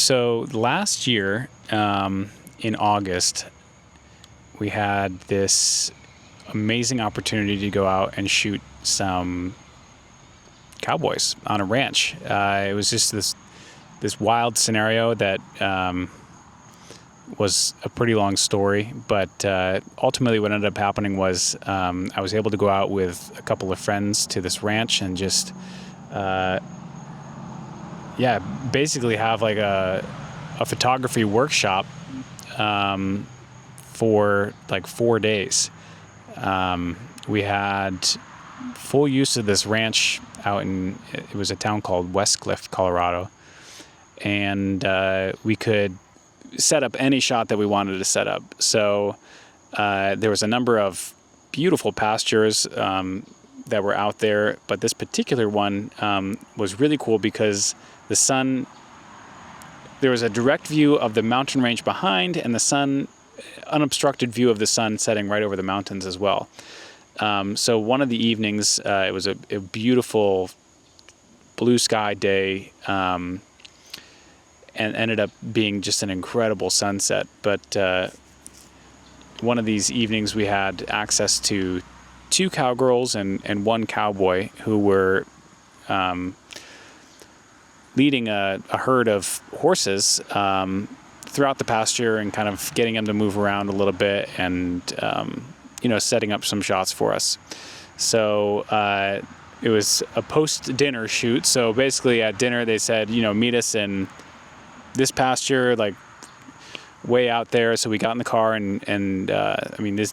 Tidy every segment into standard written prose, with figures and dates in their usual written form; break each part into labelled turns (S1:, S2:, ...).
S1: So last year, in August, we had this amazing opportunity to go out and shoot some cowboys on a ranch. It was just this wild scenario that was a pretty long story, but ultimately what ended up happening was I was able to go out with a couple of friends to this ranch and just basically have like a photography workshop for like 4 days. We had full use of this ranch out it was a town called Westcliff, Colorado. And we could set up any shot that we wanted to set up. So there was a number of beautiful pastures that were out there, but this particular one was really cool because there was a direct view of the mountain range behind, and the unobstructed view of the sun setting right over the mountains as well. So one of the evenings, it was a beautiful blue sky day, and ended up being just an incredible sunset. But one of these evenings we had access to 2 cowgirls and 1 cowboy who were leading a herd of horses throughout the pasture and kind of getting them to move around a little bit and, setting up some shots for us. So it was a post-dinner shoot. So basically at dinner they said, meet us in this pasture, like way out there. So we got in the car and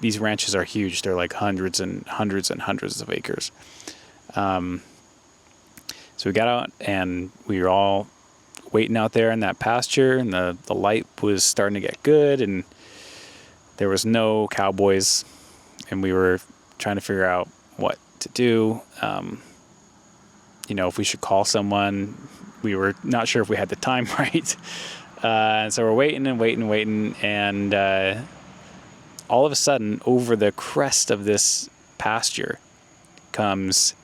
S1: these ranches are huge. They're like hundreds and hundreds and hundreds of acres. So we got out and we were all waiting out there in that pasture, and the light was starting to get good, and there was no cowboys, and we were trying to figure out what to do. If we should call someone. We were not sure if we had the time right. And so we're waiting, and all of a sudden, over the crest of this pasture comes,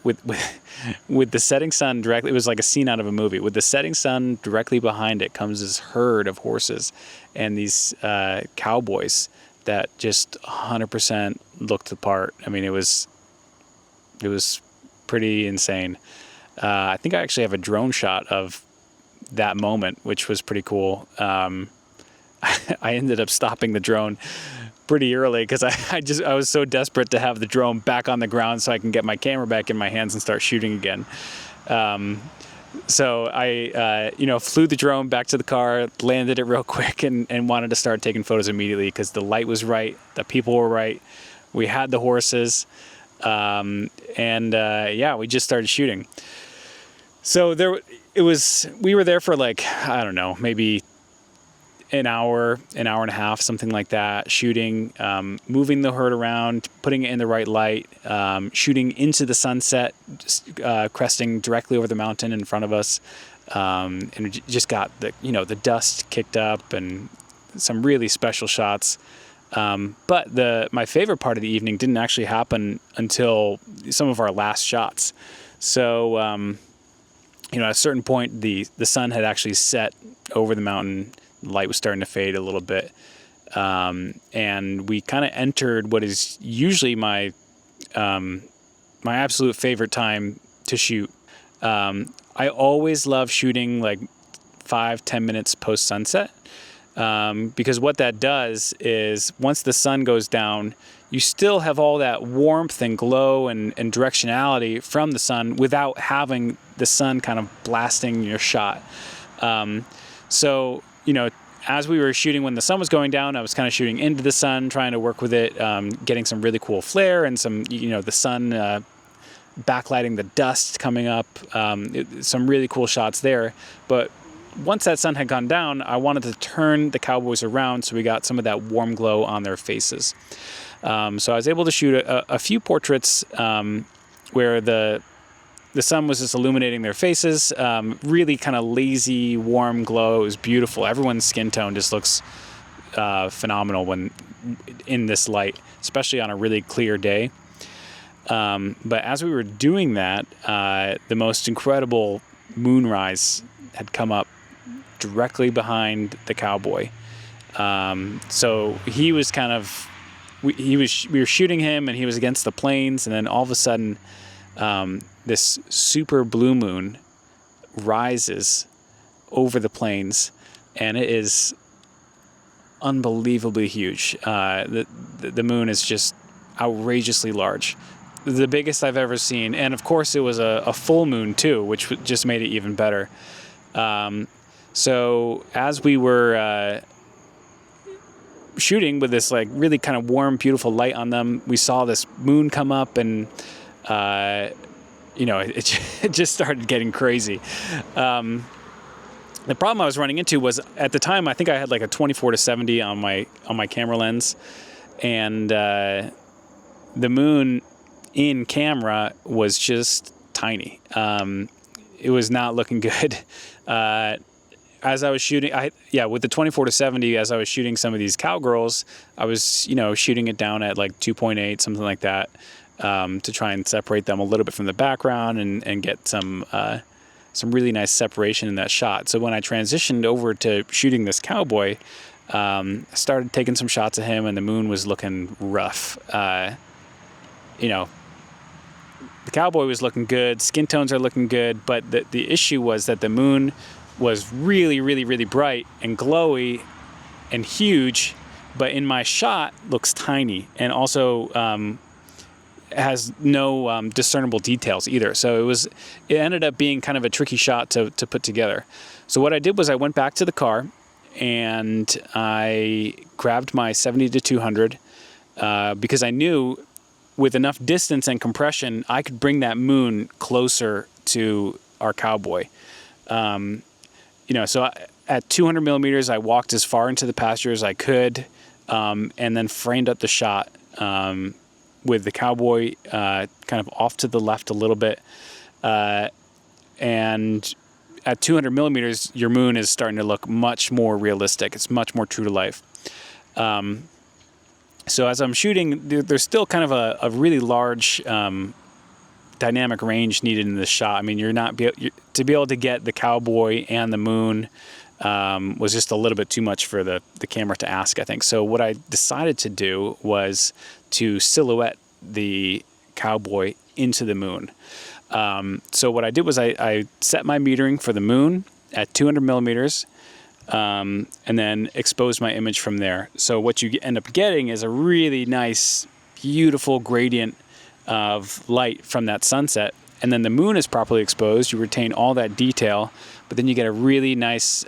S1: with the setting sun directly, it was like a scene out of a movie. With the setting sun directly behind it comes this herd of horses and these cowboys that just 100% looked the part. I mean, it was pretty insane. I think I actually have a drone shot of that moment, which was pretty cool. I ended up stopping the drone pretty early because I was so desperate to have the drone back on the ground so I can get my camera back in my hands and start shooting again. So I flew the drone back to the car, landed it real quick, and wanted to start taking photos immediately because the light was right, the people were right, we had the horses, we just started shooting. So we were there for like, I don't know, maybe an hour and a half, something like that, shooting, moving the herd around, putting it in the right light, shooting into the sunset, just, cresting directly over the mountain in front of us. And we just got the dust kicked up and some really special shots. But my favorite part of the evening didn't actually happen until some of our last shots. So, at a certain point, the sun had actually set over the mountain. The light was starting to fade a little bit. And we kind of entered what is usually my absolute favorite time to shoot. I always love shooting like 5-10 minutes post sunset. Because what that does is once the sun goes down, you still have all that warmth and glow and directionality from the sun without having the sun kind of blasting your shot. So, as we were shooting when the sun was going down, I was kind of shooting into the sun, trying to work with it, getting some really cool flare and some, the sun backlighting the dust coming up, some really cool shots there. But once that sun had gone down, I wanted to turn the cowboys around so we got some of that warm glow on their faces. So I was able to shoot a few portraits where the sun was just illuminating their faces, really kind of lazy, warm glow. It was beautiful. Everyone's skin tone just looks phenomenal when in this light, especially on a really clear day. But as we were doing that, the most incredible moonrise had come up directly behind the cowboy. So he was kind of, we were shooting him, and he was against the plains, and then all of a sudden, this super blue moon rises over the plains, and it is unbelievably huge. The moon is just outrageously large, the biggest I've ever seen, and of course it was a full moon too, which just made it even better. So as we were shooting with this like really kind of warm, beautiful light on them, we saw this moon come up, and it just started getting crazy. The problem I was running into was, at the time, I think I had like a 24-70 on my camera lens, and the moon in camera was just tiny. It was not looking good. As I was shooting, with the 24-70, as I was shooting some of these cowgirls, I was, shooting it down at like 2.8, something like that, to try and separate them a little bit from the background and get some really nice separation in that shot. So when I transitioned over to shooting this cowboy, I started taking some shots of him, and the moon was looking rough. The cowboy was looking good, skin tones are looking good, but the issue was that the moon was really, really, really bright and glowy and huge, but in my shot looks tiny, and also has no discernible details either. So it ended up being kind of a tricky shot to put together. So what I did was I went back to the car, and I grabbed my 70-200 because I knew with enough distance and compression, I could bring that moon closer to our cowboy. So at 200 millimeters, I walked as far into the pasture as I could, and then framed up the shot with the cowboy kind of off to the left a little bit. And at 200 millimeters, your moon is starting to look much more realistic. It's much more true to life. So as I'm shooting, there's still kind of a really large dynamic range needed in this shot. I mean, to be able to get the cowboy and the moon was just a little bit too much for the camera to ask, I think. So what I decided to do was to silhouette the cowboy into the moon. So what I did was I set my metering for the moon at 200 millimeters, and then exposed my image from there. So what you end up getting is a really nice, beautiful gradient of light from that sunset. And then the moon is properly exposed. You retain all that detail, but then you get a really nice,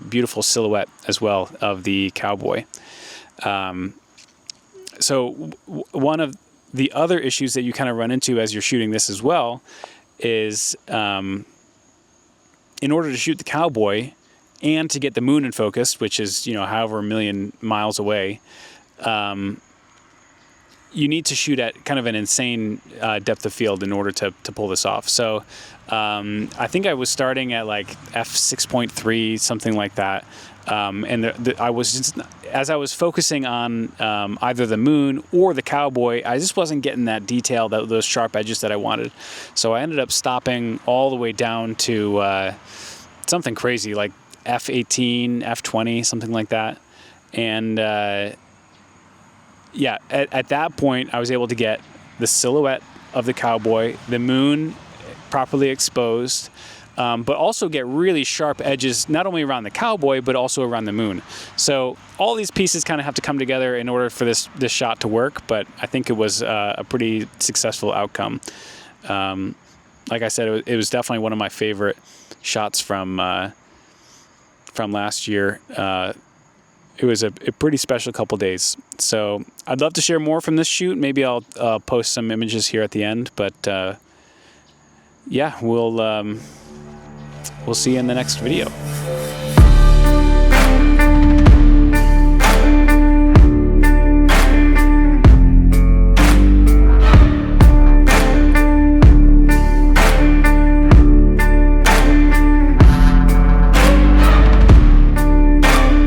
S1: beautiful silhouette as well of the cowboy. So one of the other issues that you kind of run into as you're shooting this as well is, in order to shoot the cowboy and to get the moon in focus, which is, however a million miles away, you need to shoot at kind of an insane depth of field in order to pull this off. So I think I was starting at like f6.3, something like that. And I was just, as I was focusing on either the moon or the cowboy, I just wasn't getting that detail, those sharp edges that I wanted. So I ended up stopping all the way down to something crazy like f18, f20, something like that. And at that point, I was able to get the silhouette of the cowboy, the moon properly exposed, but also get really sharp edges, not only around the cowboy, but also around the moon. So all these pieces kind of have to come together in order for this shot to work, but I think it was a pretty successful outcome. Like I said, it was definitely one of my favorite shots from last year. It was a pretty special couple days. So I'd love to share more from this shoot. Maybe I'll post some images here at the end, but we'll see you in the next video.